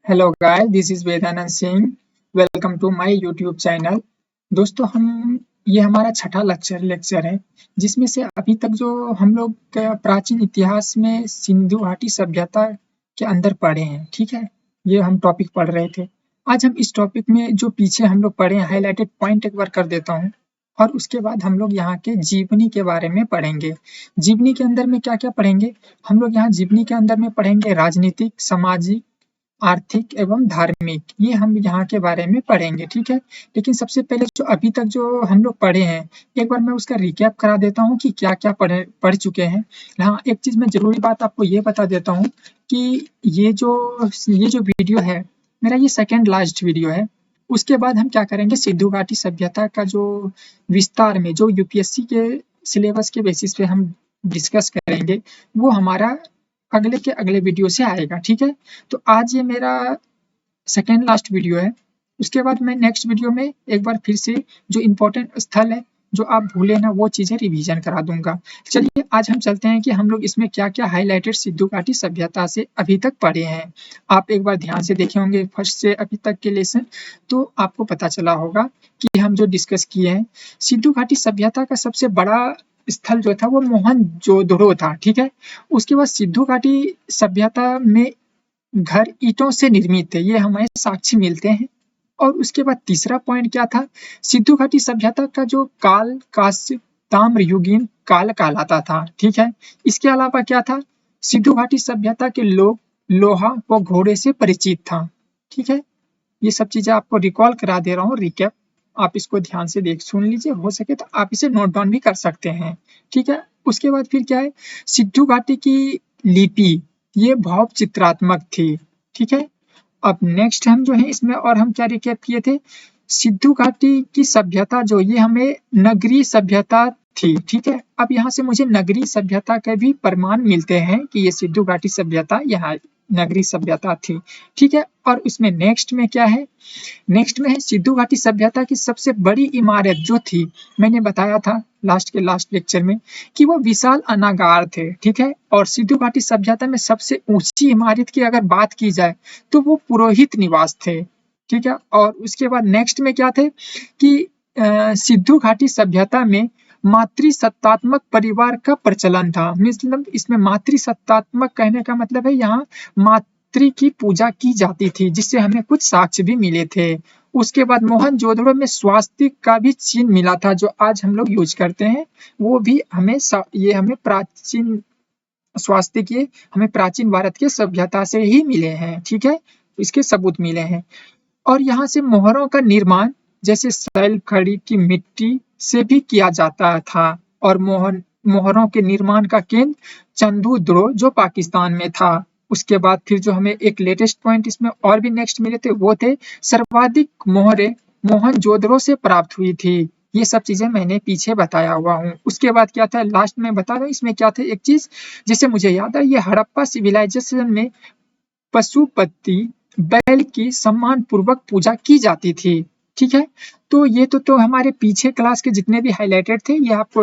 Hello guys, this is Vedanand Singh. Welcome to my YouTube channel. दोस्तों, हम ये हमारा छठा लेक्चर है, जिसमें से अभी तक जो हम लोग का प्राचीन इतिहास में सिंधु घाटी सभ्यता के अंदर पढ़े हैं। ठीक है, ये हम टॉपिक पढ़ रहे थे। आज हम इस टॉपिक में जो पीछे हम लोग पढ़े हैं, हाईलाइटेड पॉइंट एक बार कर देता हूँ, और उसके बाद हम लोग यहाँ के जीवनी के बारे में पढ़ेंगे। जीवनी के अंदर में क्या क्या पढ़ेंगे? हम लोग यहाँ जीवनी के अंदर में पढ़ेंगे राजनीतिक, सामाजिक, आर्थिक एवं धार्मिक, ये हम यहाँ के बारे में पढ़ेंगे। ठीक है, लेकिन सबसे पहले जो अभी तक जो हम लोग पढ़े हैं, एक बार मैं उसका रिकैप करा देता हूँ कि क्या क्या पढ़ चुके हैं। हाँ, एक चीज मैं जरूरी बात आपको ये बता देता हूँ कि ये जो वीडियो है, मेरा ये सेकेंड लास्ट वीडियो है। उसके बाद हम क्या करेंगे, सिंधु घाटी सभ्यता का जो विस्तार में जो यूपीएससी के सिलेबस के बेसिस पे हम डिस्कस करेंगे, वो हमारा अगले के अगले वीडियो से आएगा। ठीक है, तो आज ये मेरा सेकेंड लास्ट वीडियो है। उसके बाद मैं नेक्स्ट वीडियो में एक बार फिर से जो इम्पोर्टेंट स्थल है, जो आप भूले ना, वो चीजें रिवीजन करा दूंगा। चलिए, आज हम चलते हैं कि हम लोग इसमें क्या क्या हाईलाइटेड सिंधु घाटी सभ्यता से अभी तक पढ़े हैं। आप एक बार ध्यान से देखे होंगे फर्स्ट से अभी तक के लेसन, तो आपको पता चला होगा कि हम जो डिस्कस किए हैं, सिंधु घाटी सभ्यता का सबसे बड़ा स्थल जो था वो मोहनजोदड़ो था। ठीक है, उसके बाद सिंधु घाटी सभ्यता में घर ईंटों से निर्मित थे, ये हमें साक्ष्य मिलते हैं। और उसके बाद तीसरा पॉइंट क्या था, सिंधु घाटी सभ्यता का जो काल कांस्य ताम्रयुगीन काल कहलाता था। ठीक है, इसके अलावा क्या था, सिंधु घाटी सभ्यता के लोग लोहा व घोड़े से परिचित था। ठीक है, ये सब चीजें आपको रिकॉल करा दे रहा हूँ, रिकैप। आप इसको ध्यान से देख सुन लीजिए, हो सके तो आप इसे नोट डाउन भी कर सकते हैं। ठीक है, उसके बाद फिर क्या है, सिंधु घाटी की लिपि ये भाव चित्रात्मक थी। ठीक है, अब नेक्स्ट हम जो है इसमें और हम क्या रिकैप किए थे, सिंधु घाटी की सभ्यता जो ये हमें नगरीय सभ्यता थी। ठीक है, अब यहाँ से मुझे नगरीय सभ्यता के भी प्रमाण मिलते हैं कि ये सिंधु घाटी सभ्यता यहाँ नगरीय सभ्यता थी। ठीक है, और उसमें नेक्स्ट में क्या है, नेक्स्ट में है सिंधु घाटी सभ्यता की सबसे बड़ी इमारत जो थी, मैंने बताया था लास्ट के लास्ट लेक्चर में कि वो विशाल अनागार थे। ठीक है, और सिंधु घाटी सभ्यता में सबसे ऊंची इमारत की अगर बात की जाए तो वो पुरोहित निवास थे। ठीक है, और उसके बाद नेक्स्ट में क्या थे कि सिंधु घाटी सभ्यता में मातृसत्तात्मक परिवार का प्रचलन था। मतलब इसमें मातृसत्तात्मक कहने का मतलब है यहाँ मातृ की पूजा की जाती थी, जिससे हमें कुछ साक्ष्य भी मिले थे। उसके बाद मोहनजोदड़ो में स्वास्तिक का भी चिन्ह मिला था, जो आज हम लोग यूज करते हैं। वो भी हमें प्राचीन स्वास्तिक, ये हमें प्राचीन भारत के सभ्यता से ही मिले हैं। ठीक है, इसके सबूत मिले हैं। और यहाँ से मोहरों का निर्माण जैसे सैल खड़ी की मिट्टी से भी किया जाता था। और मोहरों के निर्माण का केंद्र चंदूद्रो जो पाकिस्तान में था। उसके बाद फिर जो हमें एक लेटेस्ट पॉइंट इसमें और भी नेक्स्ट मिले थे, वो थे सर्वाधिक मोहरें मोहनजोदड़ो से प्राप्त हुई थी। ये सब चीजें मैंने पीछे बताया हुआ हूँ। उसके बाद क्या था, लास्ट में बता रहा हूँ, इसमें क्या थे एक चीज जैसे मुझे याद है, ये हड़प्पा सिविलाइजेशन में पशुपति बैल की सम्मान पूर्वक पूजा की जाती थी। ठीक है, तो ये तो हमारे पीछे क्लास के जितने भी हाईलाइटेड थे, ये आपको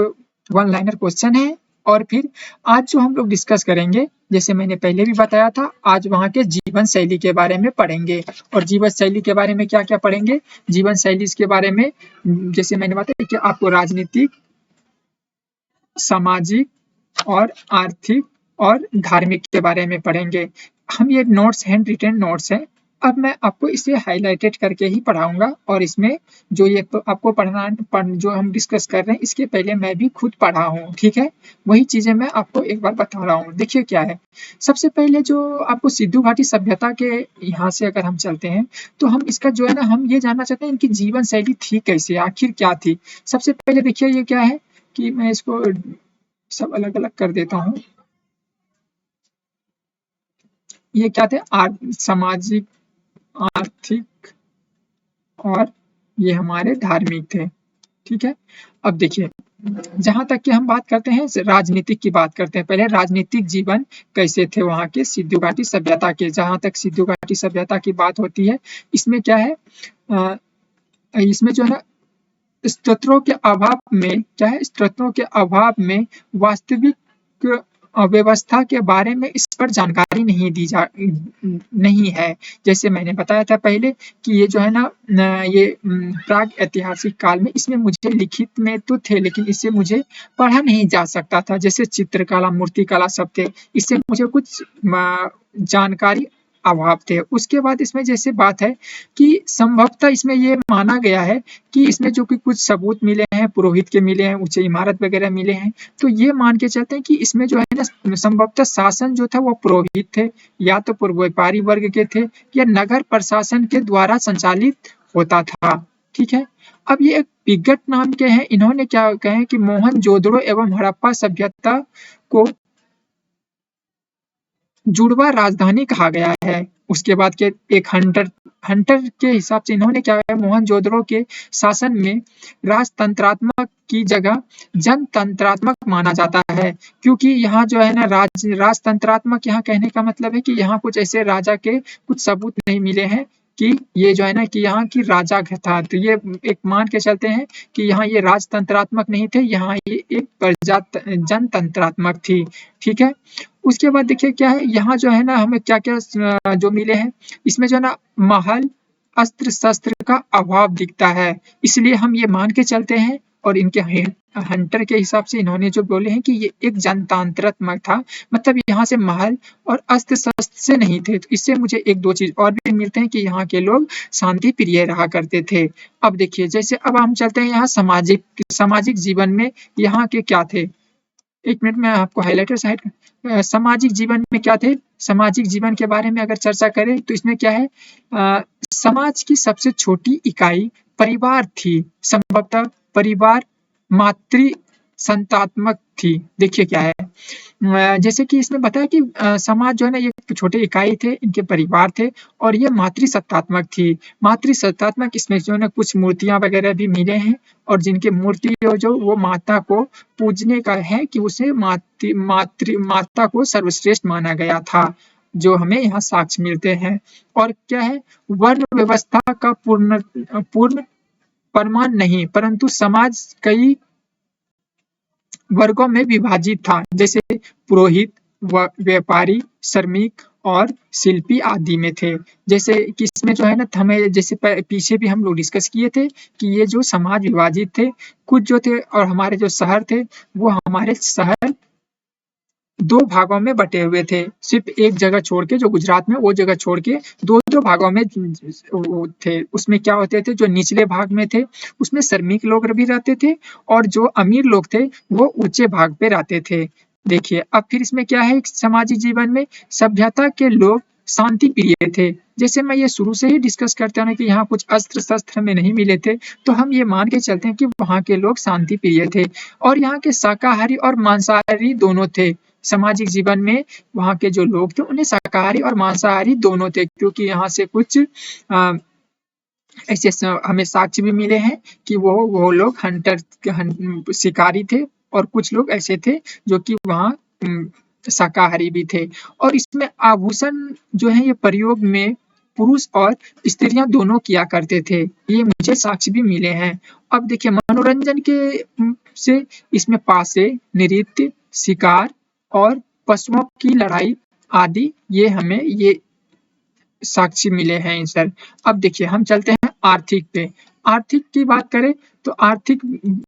वन लाइनर क्वेश्चन है। और फिर आज जो हम लोग डिस्कस करेंगे, जैसे मैंने पहले भी बताया था, आज वहाँ के जीवन शैली के बारे में पढ़ेंगे। और जीवन शैली के बारे में क्या क्या पढ़ेंगे, जीवन शैली के बारे में जैसे मैंने बताया कि आपको राजनीतिक, सामाजिक और आर्थिक और धार्मिक के बारे में पढ़ेंगे। हम ये नोट्स हैंड रिटन नोट्स हैं। अब मैं आपको इसे हाईलाइटेड करके ही पढ़ाऊंगा, और इसमें जो ये आपको जो हम डिस्कस कर रहे हैं, इसके पहले मैं भी खुद पढ़ा हूँ। ठीक है, वही चीजें मैं आपको एक बार बता रहा हूँ। देखिए क्या है, सबसे पहले जो आपको सिंधु घाटी सभ्यता के यहाँ से अगर हम चलते हैं, तो हम इसका जो है ना, हम ये जानना चाहते हैं इनकी जीवन शैली थी कैसे, आखिर क्या थी। सबसे पहले देखिए ये क्या है कि मैं इसको सब अलग अलग कर देता हूँ। ये क्या थे, सामाजिक, आर्थिक और ये हमारे धार्मिक थे। ठीक है, अब देखिए, जहां तक कि हम बात करते हैं राजनीतिक की बात करते हैं। पहले राजनीतिक जीवन कैसे थे वहां के सिंधु घाटी सभ्यता के। जहां तक सिंधु घाटी सभ्यता की बात होती है, इसमें क्या है, इसमें जो है ना, स्त्रोतों के अभाव में क्या है, स्त्रोतों के अभाव में वास्तविक व्यवस्था के बारे में इस पर जानकारी नहीं है। जैसे मैंने बताया था पहले कि ये जो है ना ये प्राग ऐतिहासिक काल में इसमें मुझे लिखित में तो थे, लेकिन इससे मुझे पढ़ा नहीं जा सकता था। जैसे चित्रकला, मूर्तिकला सब थे, इससे मुझे कुछ जानकारी अभाव थे। उसके बाद इसमें जैसे बात है कि संभवतः इसमें ये माना गया है कि इसमें जो कि कुछ सबूत मिले हैं, पुरोहित के मिले हैं, ऊंचे इमारत वगैरह मिले हैं, तो ये मान के चलते हैं कि इसमें जो है ना संभवतः शासन जो था वो पुरोहित थे, या तो व्यापारी वर्ग के थे, या नगर प्रशासन के द्वारा संचालित होता था। ठीक है। अब ये एक पिगट नाम के हैं, इन्होंने क्या कहे कि मोहनजोदड़ो एवं हड़प्पा सभ्यता को जुड़वा राजधानी कहा गया है। उसके बाद के एक हंटर के हिसाब से इन्होंने क्या है, मोहनजोदड़ो के शासन में राजतंत्रात्मक की जगह जनतंत्रात्मक माना जाता है, क्योंकि यहाँ जो है ना राजतंत्रात्मक यहाँ कहने का मतलब है कि यहाँ कुछ ऐसे राजा के कुछ सबूत नहीं मिले हैं कि ये जो है ना कि यहाँ की राजा था। तो ये एक मान के चलते हैं कि यहाँ ये राजतंत्रात्मक नहीं थे, यहाँ ये एक जनतंत्रात्मक थी। ठीक है। उसके बाद देखिए क्या है, यहाँ जो है ना हमें क्या क्या जो मिले हैं, इसमें जो है ना महल, अस्त्र शस्त्र का अभाव दिखता है, इसलिए हम ये मान के चलते हैं। और इनके हंटर के हिसाब से इन्होंने जो बोले हैं कि ये एक जनतांत्रात्मक था, मतलब यहाँ से महल और अस्त्र शस्त्र से नहीं थे। तो इससे मुझे एक दो चीज और भी मिलते हैं कि यहाँ के लोग शांति प्रिय रहा करते थे। अब देखिए जैसे अब हम चलते हैं यहाँ सामाजिक जीवन में यहाँ के क्या थे। एक मिनट में आपको हाइलाइटर साइड सामाजिक जीवन में क्या थे, सामाजिक जीवन के बारे में अगर चर्चा करें तो इसमें क्या है, समाज की सबसे छोटी इकाई परिवार थी। संभवतः परिवार मातृ संतात्मक थी। देखिए क्या है, जैसे कि इसमें बताया कि समाज जो है ना ये छोटे इकाई थे, इनके परिवार थे, और ये मातृसत्तात्मक थी। मातृसत्तात्मक, इसमें जो है ना कुछ मूर्तियां वगैरह भी मिले हैं, और जिनके मूर्ति जो वो माता को पूजने का है कि उसे माता को सर्वश्रेष्ठ माना गया था, जो हमें यहाँ साक्ष्य मिलते हैं। और क्या है, वर्ण व्यवस्था का पूर्ण प्रमाण नहीं, परंतु समाज कई वर्गों में विभाजित था, जैसे पुरोहित, व्यापारी, श्रमिक और शिल्पी आदि में थे। जैसे कि इसमें जो है ना हमें जैसे पीछे भी हम लोग डिस्कस किए थे कि ये जो समाज विभाजित थे, कुछ जो थे, और हमारे जो शहर थे वो हमारे शहर दो भागों में बटे हुए थे। सिर्फ एक जगह छोड़ के, जो गुजरात में, वो जगह छोड़ के दो भागों में थे। उसमें क्या होते थे, जो निचले भाग में थे उसमें श्रमिक लोग भी रहते थे, और जो अमीर लोग थे वो ऊंचे भाग पे रहते थे। देखिए अब फिर इसमें क्या है, सामाजिक जीवन में सभ्यता के लोग शांति प्रिय थे। जैसे मैं ये शुरू से ही डिस्कस करते हैं कि यहाँ कुछ अस्त्र शस्त्र हमें नहीं मिले थे, तो हम ये मान के चलते हैं कि वहाँ के लोग शांति प्रिय थे। और यहाँ के शाकाहारी और मांसाहारी दोनों थे। सामाजिक जीवन में वहाँ के जो लोग थे उन्हें शाकाहारी और मांसाहारी दोनों थे, क्योंकि यहाँ से कुछ ऐसे हमें साक्ष्य भी मिले हैं कि वो लोग शिकारी थे, और कुछ लोग ऐसे थे जो कि वहाँ शाकाहारी भी थे। और इसमें आभूषण जो है ये प्रयोग में पुरुष और स्त्रियां दोनों किया करते थे, ये मुझे साक्ष्य भी मिले हैं। अब देखिए मनोरंजन के से इसमें पासे, नृत्य, शिकार और पशुओं की लड़ाई आदि ये हमें ये साक्ष्य मिले हैं सर। अब देखिए हम चलते हैं आर्थिक पे। आर्थिक की बात करें तो आर्थिक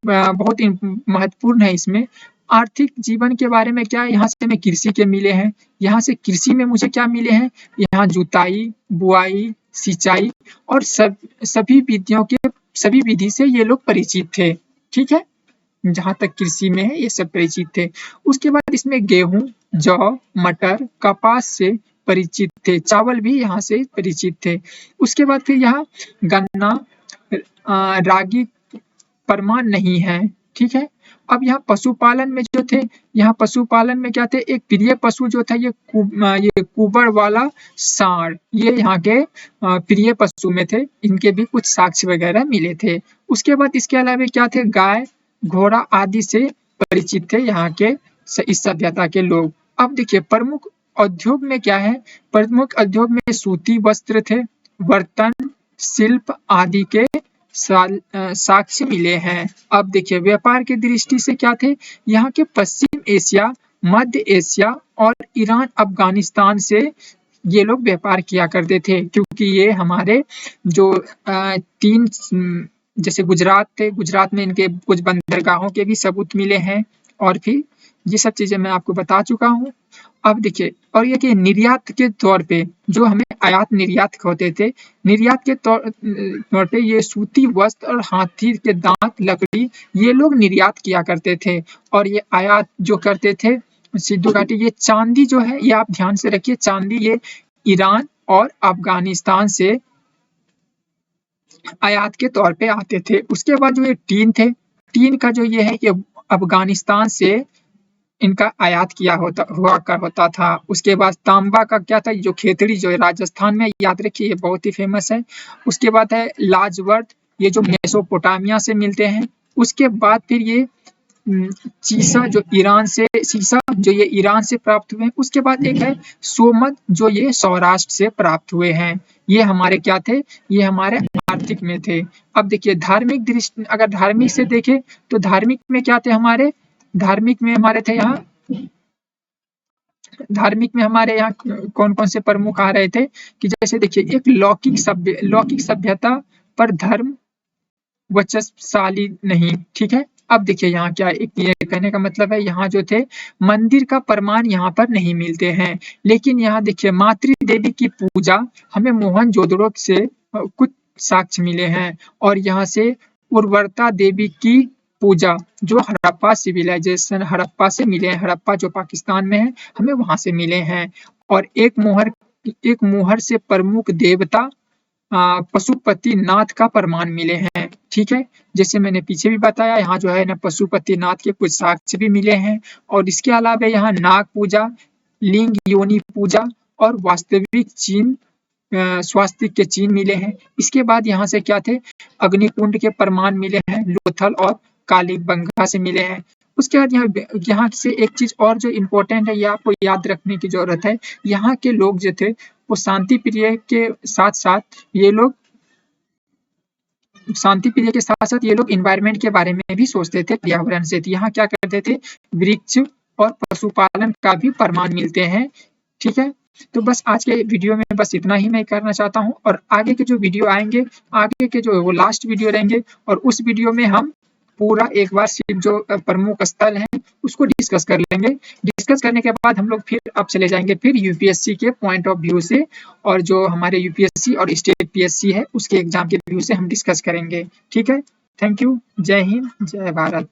बहुत महत्वपूर्ण है। इसमें आर्थिक जीवन के बारे में क्या है, यहाँ से हमें कृषि के मिले हैं। यहाँ से कृषि में मुझे क्या मिले हैं, यहाँ जुताई, बुआई, सिंचाई और सभी विधि से ये लोग परिचित थे। ठीक है, जहां तक कृषि में है ये सब परिचित थे। उसके बाद इसमें गेहूं, जौ, मटर, कपास से परिचित थे। चावल भी यहाँ से परिचित थे। उसके बाद फिर यहाँ गन्ना, रागी प्रमाण नहीं है। ठीक है। अब यहाँ पशुपालन में जो थे, यहाँ पशुपालन में क्या थे, एक प्रिय पशु जो था ये कुबड़ वाला सांड, ये यहाँ के प्रिय पशु में थे। इनके भी कुछ साक्ष्य वगैरह मिले थे। उसके बाद इसके अलावा क्या थे, गाय, घोड़ा आदि से परिचित थे यहाँ के इस सभ्यता के लोग। अब देखिए प्रमुख उद्योग में क्या है, प्रमुख उद्योग में सूती वस्त्र थे, बर्तन, शिल्प आदि के साक्ष्य मिले हैं। अब देखिए व्यापार की दृष्टि से क्या थे, यहाँ के पश्चिम एशिया, मध्य एशिया और ईरान अफगानिस्तान से ये लोग व्यापार किया करते थे, क्योंकि ये हमारे जो तीन जैसे गुजरात थे, गुजरात में इनके कुछ बंदरगाहों के भी सबूत मिले हैं, और फिर ये सब चीजें मैं आपको बता चुका हूँ। अब देखिए, और ये कि निर्यात के तौर पे जो हमें आयात निर्यात होते थे, निर्यात के तौर पे ये सूती वस्त्र और हाथी के दांत, लकड़ी, ये लोग निर्यात किया करते थे। और ये आयात जो करते थे सिंधु घाटी, ये चांदी जो है, ये आप ध्यान से रखिए, चांदी ये ईरान और अफगानिस्तान से आयात के तौर पे आते थे। उसके बाद जो ये टीन थे, टीन का जो ये है कि अफगानिस्तान से इनका आयात किया होता था। उसके बाद तांबा का क्या था, जो खेतड़ी जो है राजस्थान में, याद रखिए ये बहुत ही फेमस है। उसके बाद है लाजवर्द, ये जो मेसोपोटामिया से मिलते हैं। उसके बाद फिर ये सीसा जो ईरान से प्राप्त हुए हैं। उसके बाद एक है सोमद, जो ये सौराष्ट्र से प्राप्त हुए हैं। ये हमारे क्या थे, ये हमारे आर्थिक में थे। अब देखिए धार्मिक दृष्टि, अगर धार्मिक से देखें तो धार्मिक में क्या थे हमारे, धार्मिक में हमारे थे यहाँ, धार्मिक में हमारे यहाँ कौन कौन से प्रमुख आ रहे थे, कि जैसे देखिए एक लौकिक सभ्यता पर धर्म वर्चस्वशाली नहीं, ठीक है। अब देखिए यहाँ क्या, एक ये कहने का मतलब है, यहाँ जो थे मंदिर का प्रमाण यहाँ पर नहीं मिलते हैं, लेकिन यहाँ देखिए मातृ देवी की पूजा हमें मोहनजोदड़ो से कुछ साक्ष्य मिले हैं। और यहाँ से उर्वरता देवी की पूजा जो हड़प्पा सिविलाइजेशन, हड़प्पा से मिले हैं, हड़प्पा जो पाकिस्तान में है, हमें वहां से मिले हैं। और एक मोहर से प्रमुख देवता पशुपति नाथ का प्रमाण मिले हैं, ठीक है। जैसे मैंने पीछे भी बताया, यहाँ जो है ना पशुपति नाथ के कुछ साक्ष्य भी मिले हैं। और इसके अलावा यहाँ नाग पूजा, लिंग योनि पूजा और वास्तविक स्वास्तिक के चिन्ह मिले हैं। इसके बाद यहाँ से क्या थे, अग्निकुंड के प्रमाण मिले हैं, लोथल और कालीबंगा से मिले हैं। उसके बाद यहाँ से एक चीज और जो इम्पोर्टेंट है, ये आपको याद रखने की जरूरत है, यहाँ के लोग जो थे वो शांति प्रिय के साथ साथ ये लोग एनवायरनमेंट के बारे में भी सोचते थे, पर्यावरण से। यहाँ क्या करते थे, वृक्ष और पशुपालन का भी प्रमाण मिलते हैं, ठीक है। तो बस आज के वीडियो में बस इतना ही मैं करना चाहता हूँ। और आगे के जो वीडियो आएंगे, आगे के जो वो लास्ट वीडियो रहेंगे, और उस वीडियो में हम पूरा एक बार सिर्फ जो प्रमुख स्थल हैं उसको डिस्कस कर लेंगे। डिस्कस करने के बाद हम लोग फिर अब चले जाएंगे फिर यूपीएससी के पॉइंट ऑफ व्यू से, और जो हमारे यूपीएससी और स्टेट पीएससी है उसके एग्जाम के व्यू से हम डिस्कस करेंगे, ठीक है। थैंक यू, जय हिंद, जय भारत।